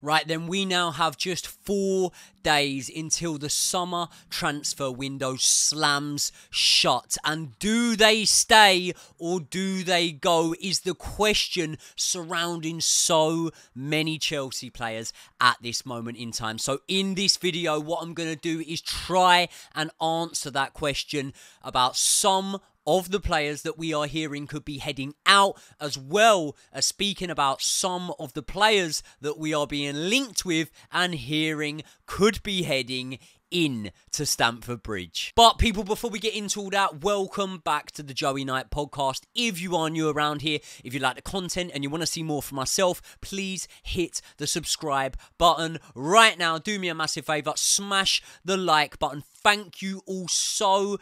Right then, we now have just 4 days until the summer transfer window slams shut. And do they stay or do they go is the question surrounding so many Chelsea players at this moment in time. So in this video, what I'm going to do is try and answer that question about some of the players that we are hearing could be heading out, as well as speaking about some of the players that we are being linked with and hearing could be heading in to Stamford Bridge. But people, before we get into all that, welcome back to the Joey Knight podcast. If you are new around here, if you like the content and you want to see more from myself, please hit the subscribe button right now. Do me a massive favor, smash the like button. Thank you all so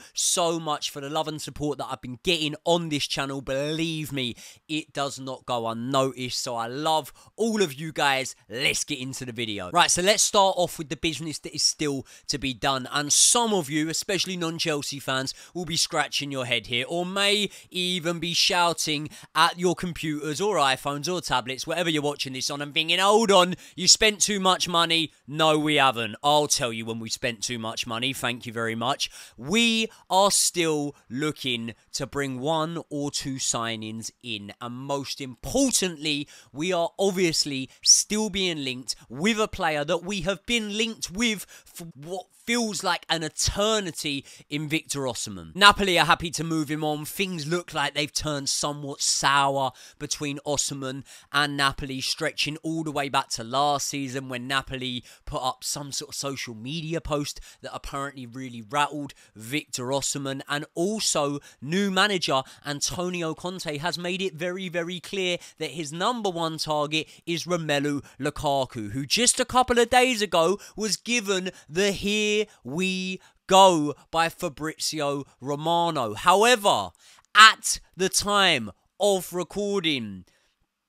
much for the love and support that I've been getting on this channel. Believe me, it does not go unnoticed. So I love all of you guys. Let's get into the video. Right, so let's start off with the business that is still to be done. And some of you, especially non-Chelsea fans, will be scratching your head here, or may even be shouting at your computers or iPhones or tablets, whatever you're watching this on, and thinking, hold on, you spent too much money. No, we haven't. I'll tell you when we spent too much money. Thank you very much. We are still looking to bring 1 or 2 signings in. And most importantly, we are obviously still being linked with a player that we have been linked with for what feels like an eternity in Victor Osimhen. Napoli are happy to move him on. Things look like they've turned somewhat sour between Osimhen and Napoli, stretching all the way back to last season when Napoli put up some sort of social media post that apparently really rattled Victor Osimhen. And also, new manager Antonio Conte has made it very clear that his #1 target is Romelu Lukaku, who just a couple of days ago was given the here we go by Fabrizio Romano. However, at the time of recording,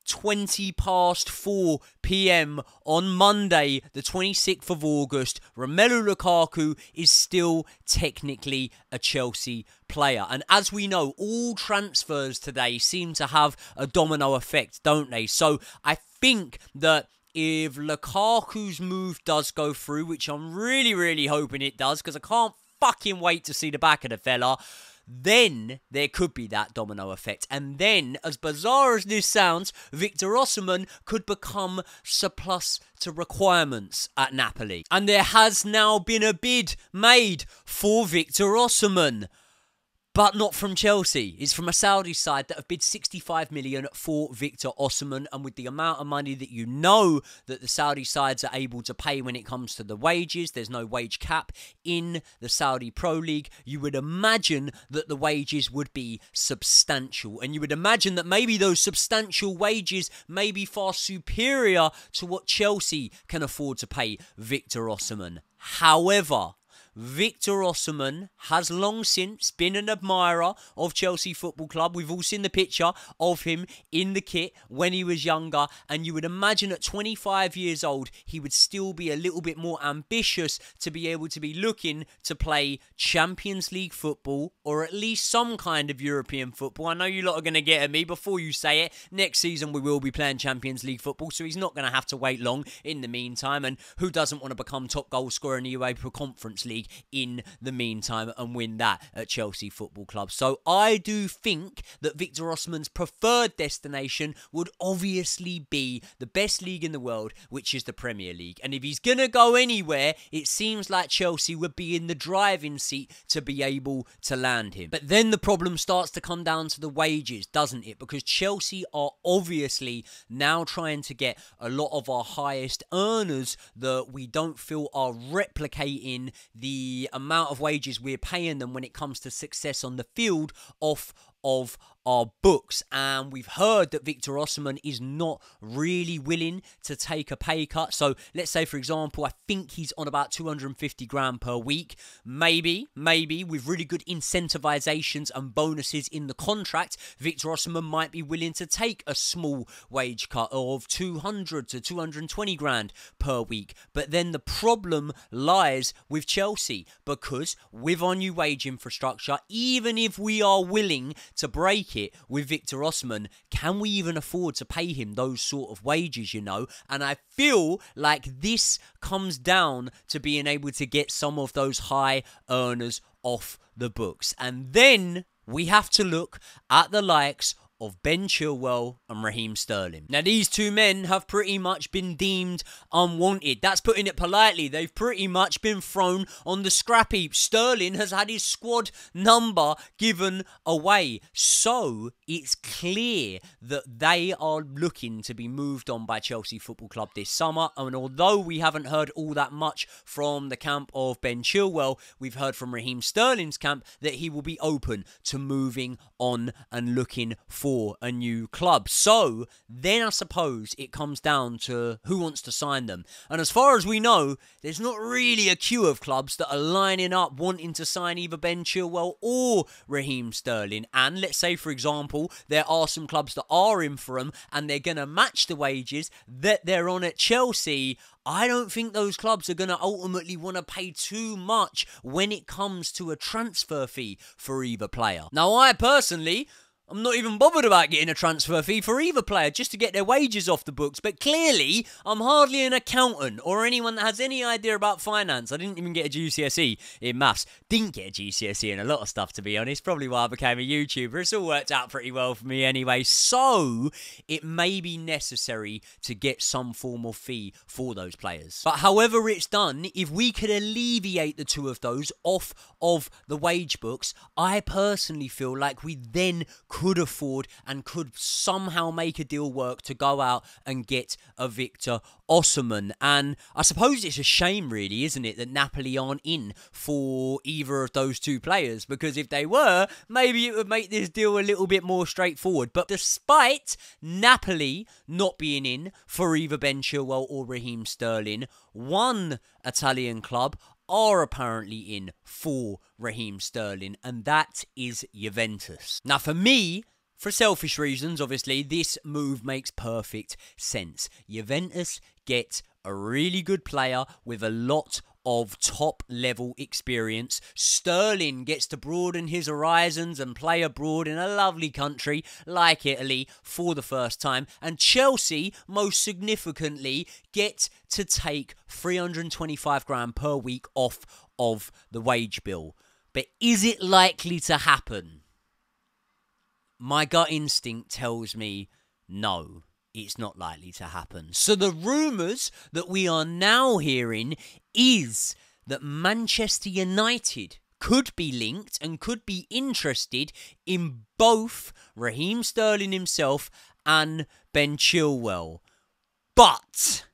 4:20 p.m. on Monday, the 26th of August, Romelu Lukaku is still technically a Chelsea player. And as we know, all transfers today seem to have a domino effect, don't they? So I think that if Lukaku's move does go through, which I'm really hoping it does, because I can't fucking wait to see the back of the fella, then there could be that domino effect. And then, as bizarre as this sounds, Victor Osimhen could become surplus to requirements at Napoli. And there has now been a bid made for Victor Osimhen, but not from Chelsea. It's from a Saudi side that have bid 65 million for Victor Osimhen. And with the amount of money that you know that the Saudi sides are able to pay when it comes to the wages, there's no wage cap in the Saudi Pro League, you would imagine that the wages would be substantial. And you would imagine that maybe those substantial wages may be far superior to what Chelsea can afford to pay Victor Osimhen. However, Victor Osimhen has long since been an admirer of Chelsea Football Club. We've all seen the picture of him in the kit when he was younger, and you would imagine at 25 years old, he would still be a little bit more ambitious to be able to be looking to play Champions League football, or at least some kind of European football. I know you lot are going to get at me before you say it. Next season, we will be playing Champions League football, so he's not going to have to wait long in the meantime. And who doesn't want to become top goal scorer in the UEFA Conference League in the meantime and win that at Chelsea Football Club? So I do think that Victor Osimhen's preferred destination would obviously be the best league in the world, which is the Premier League. And if he's going to go anywhere, it seems like Chelsea would be in the driving seat to be able to land him. But then the problem starts to come down to the wages, doesn't it? Because Chelsea are obviously now trying to get a lot of our highest earners that we don't feel are replicating the amount of wages we're paying them when it comes to success on the field off of our books. And we've heard that Victor Osimhen is not really willing to take a pay cut. So let's say, for example, I think he's on about 250 grand per week. Maybe with really good incentivizations and bonuses in the contract, Victor Osimhen might be willing to take a small wage cut of 200 to 220 grand per week. But then the problem lies with Chelsea, because with our new wage infrastructure, even if we are willing to break it with Victor Osimhen. Can we even afford to pay him those sort of wages, you know? And I feel like this comes down to being able to get some of those high earners off the books. And then we have to look at the likes of Ben Chilwell and Raheem Sterling. Now, these two men have pretty much been deemed unwanted. That's putting it politely. They've pretty much been thrown on the scrap heap. Sterling has had his squad number given away. So, it's clear that they are looking to be moved on by Chelsea Football Club this summer. And although we haven't heard all that much from the camp of Ben Chilwell, we've heard from Raheem Sterling's camp that he will be open to moving on and looking for a new club. So then I suppose it comes down to who wants to sign them. And as far as we know, there's not really a queue of clubs that are lining up wanting to sign either Ben Chilwell or Raheem Sterling. And let's say, for example, there are some clubs that are in for them and they're going to match the wages that they're on at Chelsea. I don't think those clubs are going to ultimately want to pay too much when it comes to a transfer fee for either player. Now, I personally, I'm not even bothered about getting a transfer fee for either player just to get their wages off the books. But clearly, I'm hardly an accountant or anyone that has any idea about finance. I didn't even get a GCSE in maths. Didn't get a GCSE in a lot of stuff, to be honest. Probably why I became a YouTuber. It's all worked out pretty well for me anyway. So, it may be necessary to get some form of fee for those players. But however it's done, if we could alleviate the two of those off of the wage books, I personally feel like we then could afford and could somehow make a deal work to go out and get a Victor Osimhen. And I suppose it's a shame, really, isn't it, that Napoli aren't in for either of those two players, because if they were, maybe it would make this deal a little bit more straightforward. But despite Napoli not being in for either Ben Chilwell or Raheem Sterling, one Italian club are apparently in for Raheem Sterling, and that is Juventus. Now, for me, for selfish reasons, obviously, this move makes perfect sense. Juventus get a really good player with a lot of top-level experience. Sterling gets to broaden his horizons and play abroad in a lovely country like Italy for the first time. And Chelsea, most significantly, get to take 325 grand per week off of the wage bill. But is it likely to happen? My gut instinct tells me no. It's not likely to happen. So the rumours that we are now hearing is that Manchester United could be linked and could be interested in both Raheem Sterling himself and Ben Chilwell. But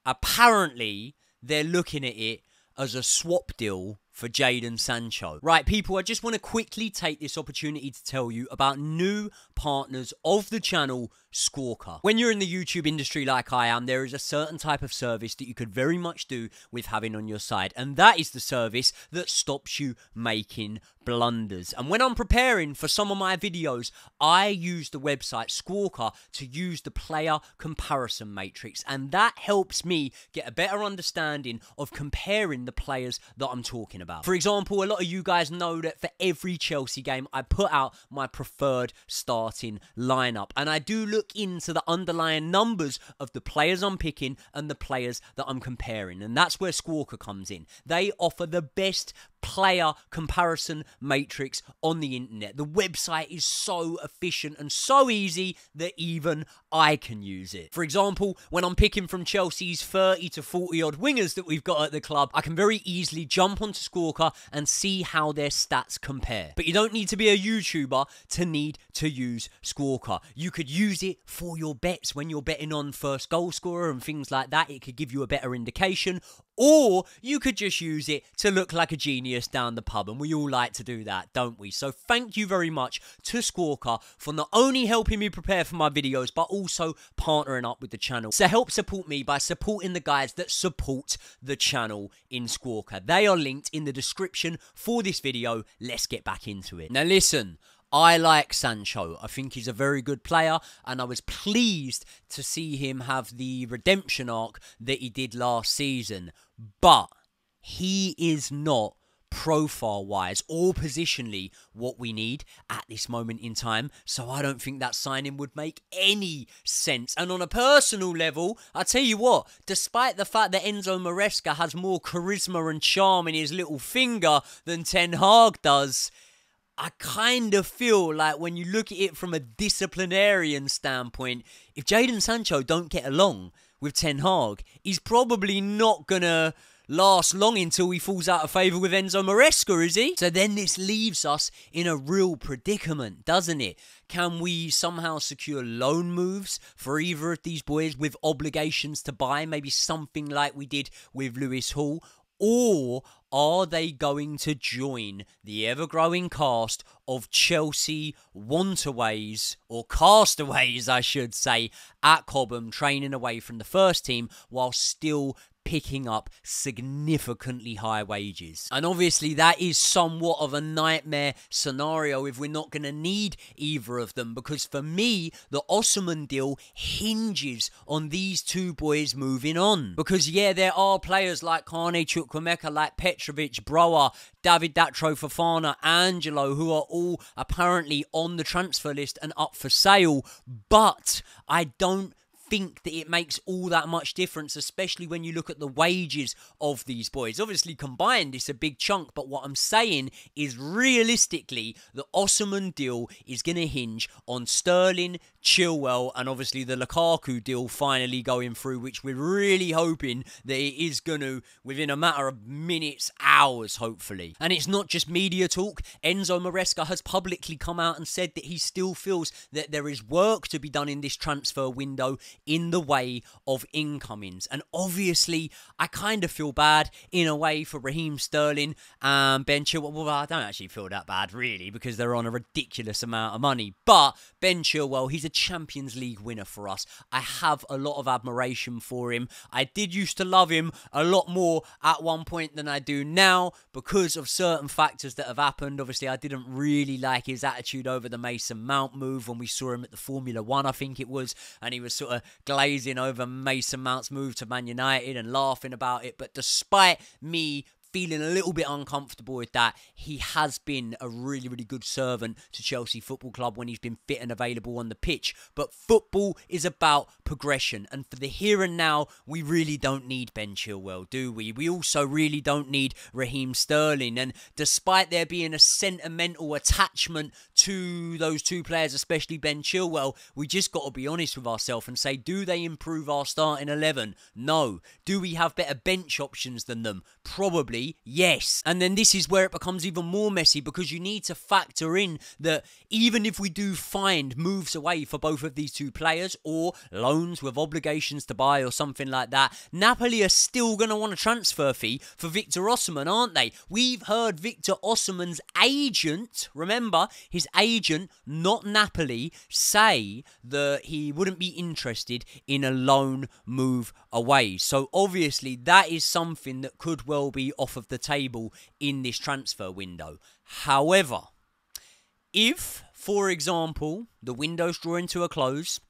apparently they're looking at it as a swap deal for Jadon Sancho. Right, people, I just want to quickly take this opportunity to tell you about new partners of the channel, Squawka. When you're in the YouTube industry like I am, there is a certain type of service that you could very much do with having on your side, and that is the service that stops you making blunders. And when I'm preparing for some of my videos, I use the website Squawka to use the player comparison matrix, and that helps me get a better understanding of comparing the players that I'm talking about. For example, a lot of you guys know that for every Chelsea game, I put out my preferred starting lineup, and I do look into the underlying numbers of the players I'm picking and the players that I'm comparing, and that's where Squawka comes in. They offer the best player comparison matrix on the internet. The website is so efficient and so easy that even I can use it. For example, when I'm picking from Chelsea's 30 to 40 odd wingers that we've got at the club, I can very easily jump onto Squawka and see how their stats compare. But you don't need to be a YouTuber to need to use Squawka. You could use it for your bets when you're betting on first goal scorer and things like that. It could give you a better indication. Or you could just use it to look like a genius down the pub, and we all like to do that, don't we? So thank you very much to Squawka for not only helping me prepare for my videos, but also partnering up with the channel. So help support me by supporting the guys that support the channel in Squawka. They are linked in the description for this video. Let's get back into it. Now listen, I like Sancho. I think he's a very good player, and I was pleased to see him have the redemption arc that he did last season. But he is not profile-wise or positionally what we need at this moment in time. So I don't think that signing would make any sense. And on a personal level, I tell you what, despite the fact that Enzo Maresca has more charisma and charm in his little finger than Ten Hag does, I kind of feel like when you look at it from a disciplinarian standpoint, if Jadon Sancho don't get along with Ten Hag, he's probably not going to last long until he falls out of favour with Enzo Maresca, is he? So then this leaves us in a real predicament, doesn't it? Can we somehow secure loan moves for either of these boys with obligations to buy, maybe something like we did with Lewis Hall? Or are they going to join the ever-growing cast of Chelsea wantaways, or castaways, I should say, at Cobham, training away from the first team while still picking up significantly high wages? And obviously that is somewhat of a nightmare scenario if we're not going to need either of them, because for me the Osimhen deal hinges on these two boys moving on. Because yeah, there are players like Kane Chukwuemeka, like Petrovic, Broa, David Datro Fofana, Angelo, who are all apparently on the transfer list and up for sale, but I don't think that it makes all that much difference, especially when you look at the wages of these boys. Obviously combined it's a big chunk, but what I'm saying is realistically the Osimhen deal is going to hinge on Sterling, Chilwell, and obviously the Lukaku deal finally going through, which we're really hoping that it is going to within a matter of minutes, hours hopefully. And it's not just media talk. Enzo Maresca has publicly come out and said that he still feels that there is work to be done in this transfer window in the way of incomings. And obviously, I kind of feel bad in a way for Raheem Sterling and Ben Chilwell. Well, I don't actually feel that bad, really, because they're on a ridiculous amount of money. But Ben Chilwell, he's a Champions League winner for us. I have a lot of admiration for him. I did used to love him a lot more at one point than I do now because of certain factors that have happened. Obviously, I didn't really like his attitude over the Mason Mount move when we saw him at the Formula 1, I think it was, and he was sort of glazing over Mason Mount's move to Man United and laughing about it. But despite me feeling a little bit uncomfortable with that, he has been a really, really good servant to Chelsea Football Club when he's been fit and available on the pitch. But football is about progression, and for the here and now, we really don't need Ben Chilwell, do we? We also really don't need Raheem Sterling, and despite there being a sentimental attachment to those two players, especially Ben Chilwell, we just got to be honest with ourselves and say, do they improve our starting 11? No. Do we have better bench options than them? Probably. Yes. And then this is where it becomes even more messy, because you need to factor in that even if we do find moves away for both of these two players or loans with obligations to buy or something like that, Napoli are still going to want a transfer fee for Victor Osimhen, aren't they? We've heard Victor Osimhen's agent, remember, his agent, not Napoli, say that he wouldn't be interested in a loan move away. So obviously that is something that could well be off of the table in this transfer window. However, if, for example, the window's drawing to a close,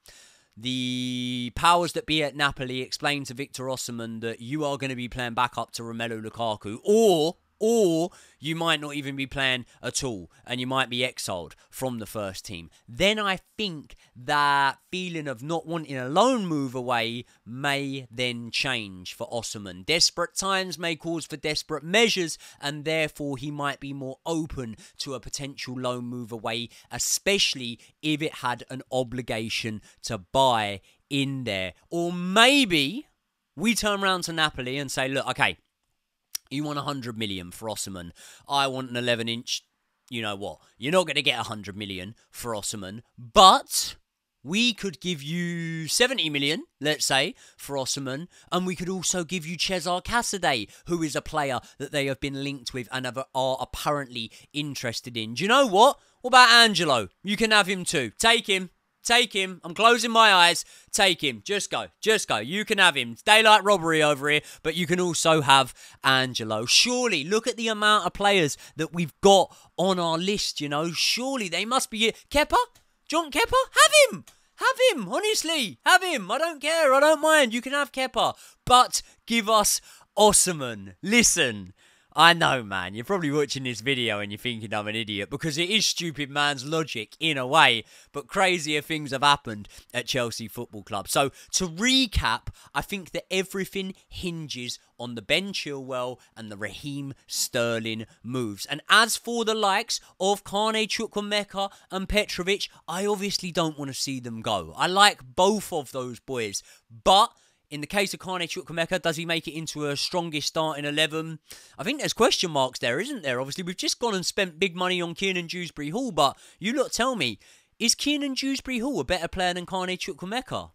the powers that be at Napoli explain to Victor Osimhen that you are going to be playing back up to Romelu Lukaku, or you might not even be playing at all and you might be exiled from the first team, then I think that feeling of not wanting a loan move away may then change for Osimhen. Desperate times may cause for desperate measures, and therefore he might be more open to a potential loan move away, especially if it had an obligation to buy in there. Or maybe we turn around to Napoli and say, look, okay, you want 100 million for Osimhen. I want an 11-inch. You know what? You're not going to get 100 million for Osimhen, but we could give you 70 million, let's say, for Osimhen, and we could also give you Cesar Casadei, who is a player that they have been linked with and are apparently interested in. Do you know what? What about Angelo? You can have him too. Take him. Take him. I'm closing my eyes. Take him. Just go. Just go. You can have him. It's daylight robbery over here, but you can also have Angelo. Surely, look at the amount of players that we've got on our list, you know. Surely they must be... Kepa? John Kepa? Have him. Have him. Honestly. Have him. I don't care. I don't mind. You can have Kepa. But give us Osimhen. Listen. I know, man. You're probably watching this video and you're thinking I'm an idiot because it is stupid man's logic in a way, but crazier things have happened at Chelsea Football Club. So, to recap, I think that everything hinges on the Ben Chilwell and the Raheem Sterling moves. And as for the likes of Kane Chukwuemeka and Petrovic, I obviously don't want to see them go. I like both of those boys, but in the case of Kane Chukwuemeka, does he make it into a strongest starting 11? I think there's question marks there, isn't there? Obviously, we've just gone and spent big money on Kiernan Dewsbury Hall, but you lot tell me, is Kiernan Dewsbury Hall a better player than Kane Chukwuemeka?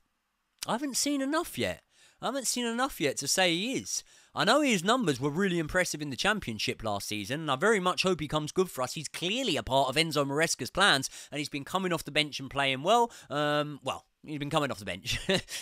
I haven't seen enough yet. To say he is. I know his numbers were really impressive in the Championship last season, and I very much hope he comes good for us. He's clearly a part of Enzo Maresca's plans, and he's been coming off the bench and playing well. He's been coming off the bench.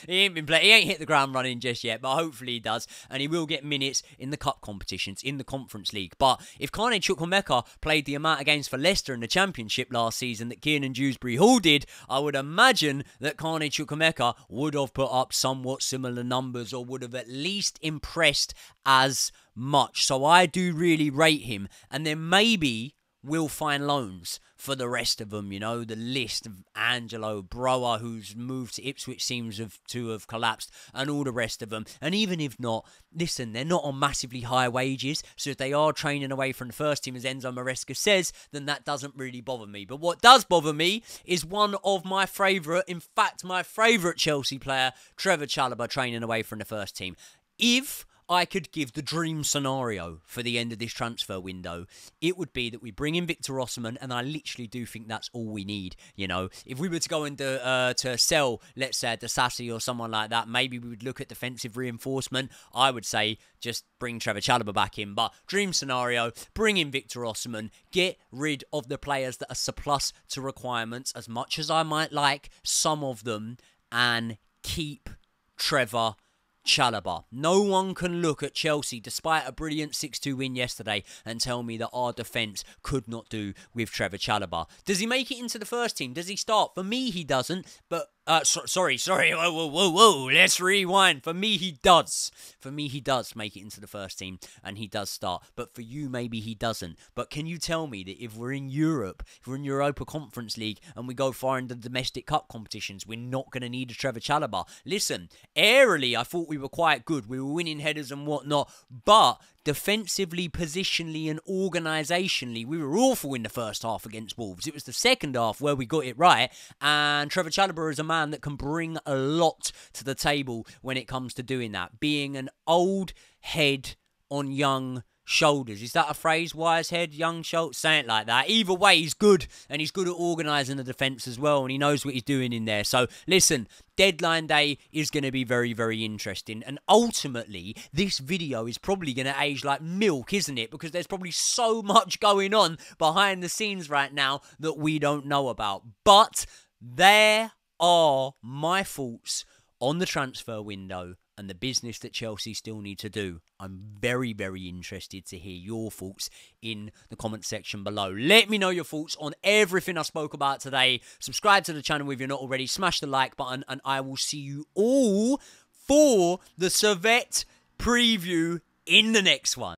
He ain't hit the ground running just yet, but hopefully he does, and he will get minutes in the cup competitions, in the Conference League. But if Kane Chukwuemeka played the amount of games for Leicester in the Championship last season that Kiernan Dewsbury Hall did, I would imagine that Kane Chukwuemeka would have put up somewhat similar numbers, or would have at least impressed as much. So I do really rate him, and then maybe we'll find loans for the rest of them. You know, the list of Angelo, Broa, who's moved to Ipswich, seems to have collapsed, and all the rest of them. And even if not, listen, they're not on massively high wages, so if they are training away from the first team, as Enzo Maresca says, then that doesn't really bother me. But what does bother me is one of my favourite, in fact, my favourite Chelsea player, Trevor Chalobah, training away from the first team. If I could give the dream scenario for the end of this transfer window, it would be that we bring in Victor Osimhen, and I literally do think that's all we need. You know, if we were to go into to sell, let's say, Dasasi or someone like that, maybe we would look at defensive reinforcement. I would say just bring Trevor Chalobah back in. But dream scenario, bring in Victor Osimhen, get rid of the players that are surplus to requirements, as much as I might like some of them, and keep Trevor Chalobah. No one can look at Chelsea, despite a brilliant 6-2 win yesterday, and tell me that our defence could not do with Trevor Chalobah. Does he make it into the first team? Does he start? For me, he doesn't, but sorry. Whoa. Let's rewind. For me, he does. For me, he does make it into the first team, and he does start. But for you, maybe he doesn't. But can you tell me that if we're in Europe, if we're in Europa Conference League, and we go far in the domestic cup competitions, we're not going to need a Trevor Chalobah? Listen, aerially, I thought we were quite good. We were winning headers and whatnot, but defensively, positionally, and organisationally, we were awful in the first half against Wolves. It was the second half where we got it right, and Trevor Chalobah is a man that can bring a lot to the table when it comes to doing that. Being an old head on young shoulders. Is that a phrase? Wise head, young shoulders? Say it like that. Either way, he's good, and he's good at organising the defence as well, and he knows what he's doing in there. So, listen, deadline day is going to be very, very interesting, and ultimately, this video is probably going to age like milk, isn't it? Because there's probably so much going on behind the scenes right now that we don't know about. But there are my thoughts on the transfer window and the business that Chelsea still need to do. I'm very, very interested to hear your thoughts in the comment section below. Let me know your thoughts on everything I spoke about today. Subscribe to the channel if you're not already. Smash the like button, and I will see you all for the Servette preview in the next one.